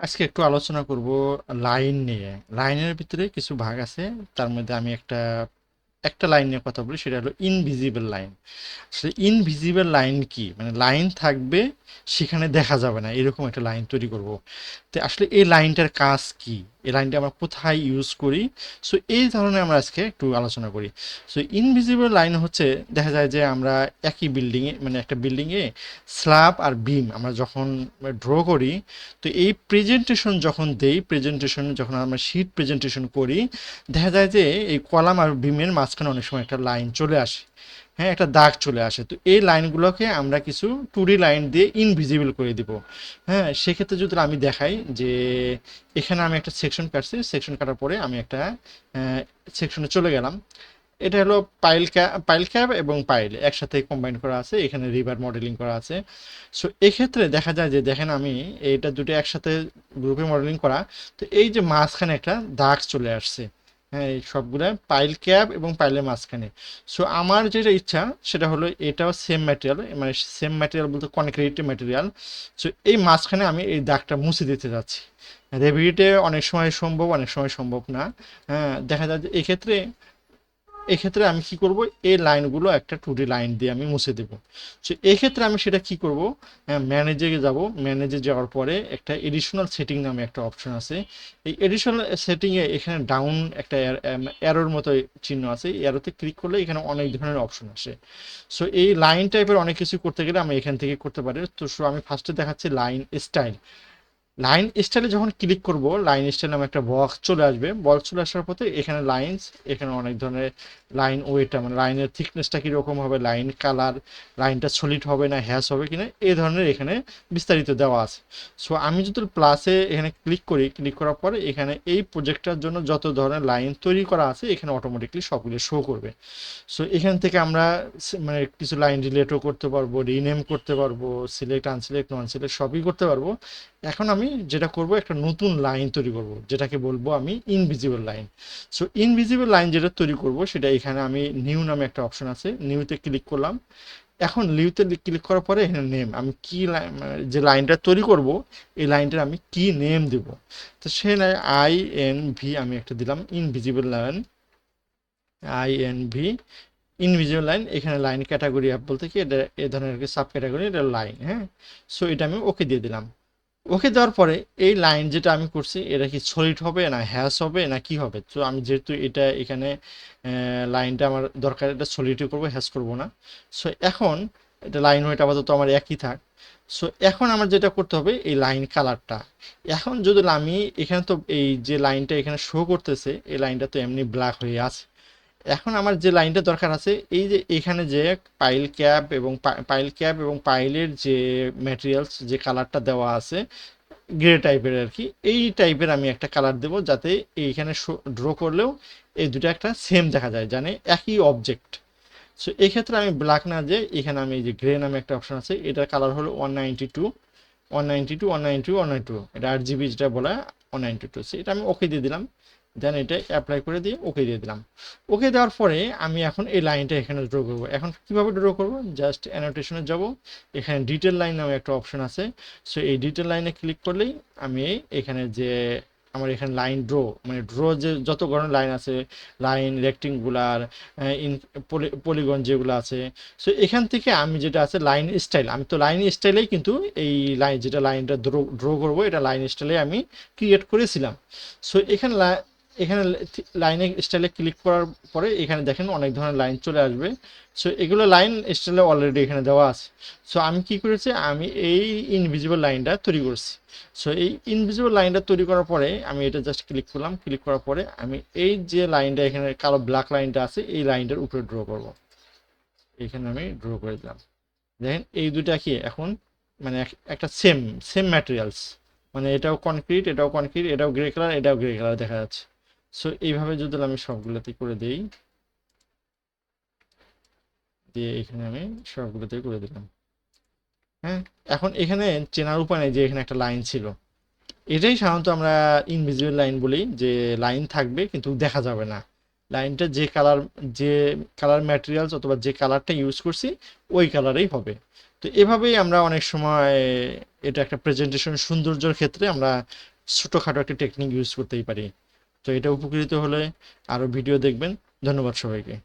আজকে একটু আলোচনা করব লাইন নিয়ে। লাইনের ভিতরে কিছু ভাগ আছে, তার মধ্যে আমি একটা একটা লাইন নিয়ে কথা বলি, সেটা হলো ইনভিজিবল লাইন। আসলে ইনভিজিবল লাইন কি, মানে লাইন থাকবে সেখানে দেখা যাবে না, এরকম একটা লাইন তৈরি করব। তো আসলে এই লাইনটার কাজ কি, এই লাইনটা আমরা কোথায় ইউজ করি, সো এই ধরনের আমরা আজকে একটু আলোচনা করি। সো ইনভিজিবল লাইন হচ্ছে, দেখা যায় যে আমরা একই বিল্ডিংয়ে, মানে একটা বিল্ডিংয়ে স্ল্যাব আর বিম আমরা যখন ড্র করি, তো এই প্রেজেন্টেশন যখন দেই, প্রেজেন্টেশন যখন আমরা শিট প্রেজেন্টেশন করি, দেখা যায় যে এই কলাম আর বিমের মাঝখানে অনেক সময় একটা লাইন চলে আসে। হ্যাঁ, একটা দাগ চলে আসে, তো এই লাইনগুলোকে আমরা কিছু টুডি লাইন দিয়ে ইনভিজিবল করে দিব। হ্যাঁ, সেক্ষেত্রে যদি আমি দেখাই যে এখানে আমি একটা সেকশন কাটছি, সেকশন কাটার পরে আমি একটা সেকশনে চলে গেলাম। এটা হলো পাইল ক্যাব এবং পাইল একসাথে কম্বাইন করা আছে, এখানে রিভার মডেলিং করা আছে। সো এক্ষেত্রে দেখা যায় যে, দেখেন আমি এটা দুটো একসাথে গ্রুপে মডেলিং করা, তো এই যে মাঝখানে একটা দাগ চলে আসছে। হ্যাঁ, এই সবগুলা পাইল ক্যাব এবং পাইলের মাঝখানে। সো আমার যেটা ইচ্ছা সেটা হলো, এটাও সেম ম্যাটেরিয়াল, মানে সেম ম্যাটেরিয়াল বলতে কনক্রিট ম্যাটেরিয়াল। সো এই মাঝখানে আমি এই দাগটা মুছে দিতে যাচ্ছি। রেভিটে অনেক সময় সম্ভব, অনেক সময় সম্ভব না। হ্যাঁ, দেখা যায় যে এক্ষেত্রে এক্ষেত্রে আমি কি করব, এই লাইনগুলো একটা টুডি লাইন দিয়ে আমি মুছে দেব। সো এক্ষেত্রে আমি সেটা কি করব, ম্যানেজে যাব। ম্যানেজে যাওয়ার পরে একটা এডিশনাল সেটিং নামে একটা অপশন আছে। এই এডিশনাল সেটিংয়ে এখানে ডাউন একটা অ্যারোর মতো চিহ্ন আছে, অ্যারোতে ক্লিক করলে এখানে অনেক ধরনের অপশন আসে। সো এই লাইন টাইপের অনেক কিছু করতে গেলে আমি এখান থেকে করতে পারি। তো সো আমি ফার্স্টে দেখাচ্ছি লাইন স্টাইল। লাইন স্টাইলে যখন ক্লিক করব, লাইন স্টাইল নামে একটা বক্স চলে আসবে। বক্স চলে আসার পথে এখানে লাইনস, এখানে অনেক ধরনের লাইন ওয়েটা, মানে লাইনের থিকনেসটা কীরকম হবে, লাইন কালার, লাইনটা সলিড হবে না হ্যাশ হবে কিনা, এই ধরনের এখানে বিস্তারিত দেওয়া আছে। সো আমি যদি প্লাসে এখানে ক্লিক করি, ক্লিক করার পরে এখানে এই প্রজেক্টটার জন্য যত ধরনের লাইন তৈরি করা আছে এখানে অটোমেটিকলি সবগুলো শো করবে। সো এখান থেকে আমরা মানে কিছু লাইন রিলেটও করতে পারবো, রিনেম করতে পারবো, সিলেক্ট আনসিলেক্ট নন সিলেক্ট সবই করতে পারবো। এখন আমি যেটা করব, একটা নতুন লাইন তৈরি করব, যেটাকে বলবো আমি invisible line. So invisible line যেটা তৈরি করব, সেটা এখানে আমি নিউ নামে একটা অপশন আছে, নিউতে ক্লিক করলাম। এখন নিউতে ক্লিক করার পরে এখানে নেম, আমি কি যে লাইনটা তৈরি করব, এই লাইনটার আমি কি নেম দেব। তো সে INV আমি একটা দিলাম, invisible line, INV invisible line. এখানে লাইন ক্যাটাগরি অ্যাপ বলতে কি, এটা এ ধরনের সাব ক্যাটাগরি, এটা লাইন। হ্যাঁ, সো এটা আমি ওকে দিয়ে দিলাম। ওকে দেওয়ার পরে এই লাইন যেটা আমি করছি, এটা কি সলিড হবে না হ্যাশ হবে না কি হবে। তো আমি যেহেতু এটা এখানে লাইনটা আমার দরকার, এটা সলিডই করবো, হ্যাশ করবো না। সো এখন এটা লাইন ওয়েট আপাতত আমার একই থাক। সো এখন আমার যেটা করতে হবে, এই লাইন কালারটা, এখন যদি আমি এখানে, তো এই যে লাইনটা এখানে শো করতেছে, এই লাইনটা তো এমনি ব্ল্যাক হয়ে আছে। এখন আমার যে লাইনটা দরকার আছে, এই যে এখানে যে পাইল ক্যাপ এবং পাইলের যে ম্যাটেরিয়ালস, যে কালারটা দেওয়া আছে গ্রে টাইপের আর কি, এই টাইপের আমি একটা কালার দেবো, যাতে এইখানে ড্র করলেও এই দুটো একটা সেম দেখা যায়, জানে একই অবজেক্ট। সো এই ক্ষেত্রে আমি ব্ল্যাক না, যে এখানে আমি এই যে গ্রে নামে একটা অপশন আছে, এটার কালার হলো 192, 192, 192, 192, এটা 8 GB যেটা বলা, 192। সো এটা আমি ওকে দিয়ে দিলাম। দেন এটা অ্যাপ্লাই করে দিয়ে ওকে দিয়ে দিলাম। ওকে দেওয়ার পরে আমি এখন এই লাইনটা এখানে ড্র করবো। এখন কীভাবে ড্র করবো, জাস্ট অ্যানোটেশনে যাব, এখানে ডিটেল লাইন নামে একটা অপশন আছে। সো এই ডিটেল লাইনে ক্লিক করলেই আমি এখানে যে আমার এখানে লাইন ড্র, মানে ড্র যে যত ধরনের লাইন আছে, লাইন রেক্টেঙ্গুলার, ইন পলিগন যেগুলো আছে, সো এখান থেকে আমি যেটা আছে লাইন স্টাইল, আমি তো লাইন স্টাইলেই কিন্তু এই লাইন, যেটা লাইনটা ড্র করবো, এটা লাইন স্টাইলে আমি ক্রিয়েট করেছিলাম। সো এখানে লাইনে স্টাইলে ক্লিক করার পরে এখানে দেখেন অনেক ধরনের লাইন চলে আসবে। সো এগুলো লাইন স্টাইলে অলরেডি এখানে দেওয়া আছে। সো আমি কি করেছি, আমি এই ইনভিজিবল লাইনটা তৈরি করছি। সো এই ইনভিজিবল লাইনটা তৈরি করার পরে আমি এটা জাস্ট ক্লিক করলাম, ক্লিক করার পরে আমি এই যে লাইনটা এখানে কালো ব্ল্যাক লাইনটা আছে, এই লাইনটার উপরে ড্র করব। এখানে আমি ড্র করে দিলাম। দেখেন এই দুটা কি এখন, মানে একটা সেম সেম ম্যাটেরিয়ালস, মানে এটাও কনক্রিট, এটাও কনক্রিট, এটাও গ্রে কালার, এটাও গ্রে কালার দেখা যাচ্ছে। সো এইভাবে যদি আমি সবগুলোতে করে দিই, দিয়ে এখানে আমি সবগুলোতে করে দিলাম। হ্যাঁ, এখন এখানে চেনার উপায় নেই যে এখানে একটা লাইন ছিল। এটাই সাধারণত আমরা ইনভিজিবল লাইন বলি, যে লাইন থাকবে কিন্তু দেখা যাবে না। লাইনটা যে কালার ম্যাটেরিয়ালস অথবা যে কালারটা ইউজ করছি, ওই কালারেই হবে। তো এভাবেই আমরা অনেক সময় এটা একটা প্রেজেন্টেশন সৌন্দর্যের ক্ষেত্রে আমরা ছোটোখাটো একটা টেকনিক ইউজ করতেই পারি। তো এটা উপকৃত হলে আরও ভিডিও দেখবেন। ধন্যবাদ সবাইকে।